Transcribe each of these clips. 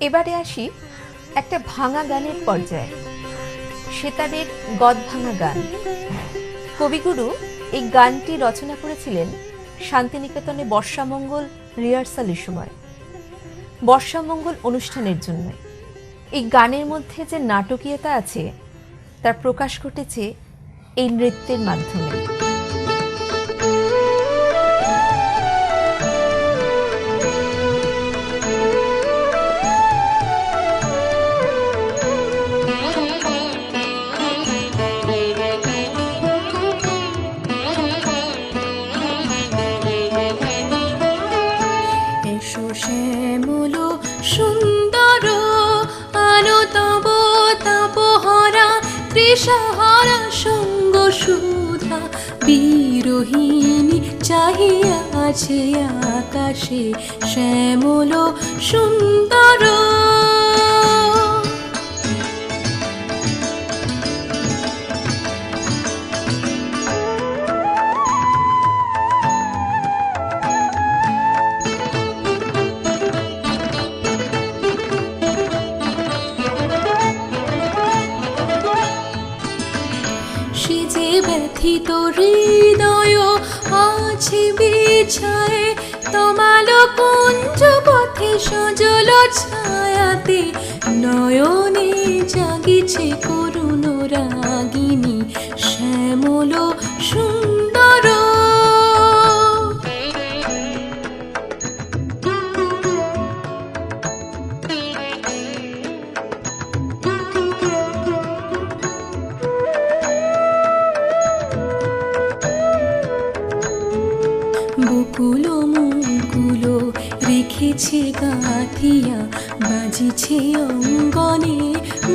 এবারে আসি একটা ভাঙা গানের পর্যায়ে, সেতারের গদ ভাঙা গান। কবিগুরু এই গানটি রচনা করেছিলেন শান্তিনিকেতনে বর্ষামঙ্গল রিহার্সালের সময়, বর্ষামঙ্গল অনুষ্ঠানের জন্য। এই গানের মধ্যে যে নাটকীয়তা আছে তার প্রকাশ ঘটেছে এই নৃত্যের মাধ্যমে। সুন্দর আলো তব তাপহরা তৃষাহারা সঙ্গ সুধা বিরোহিণী চাহিয়া আছে আকাশে শ্যামল সুন্দর। ব্যথিত হৃদয় আছে বিছায়ে তমাল কুঞ্জ পথে সজল ছায়াতে নয়নে জাগিছে করুণ রাগিনী শ্যামল সুন্দর। বকুল মুকুল রেখেছে গাথিয়া বাজিছে অঙ্গনে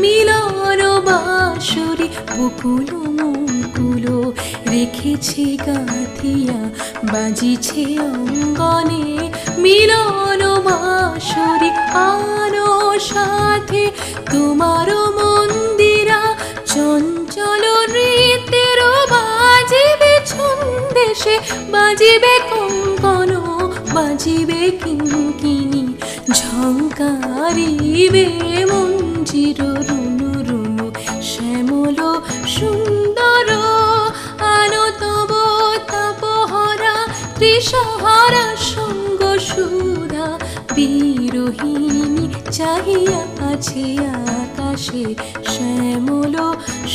মিলন বাঁশরি। বকুল মুকুল রেখেছে গাথিয়া বাজিছে অঙ্গনে মিলন বাঁশরি। আনো সাথে তোমার মন্দিরা চঞ্চল নৃত্যের বাজিবে ছন্দেশে বাজিবে কঙ্কন বাজিবে কিঙ্কিণী ঝঙ্কারিবে মঞ্জির রুনু রুনু শ্যামল সুন্দর আলো তব তাপহরা তৃষাহারা সঙ্গ সুধা বিরোহিণী চাহিয়া আছে আকাশে শ্যামল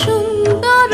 সুন্দর।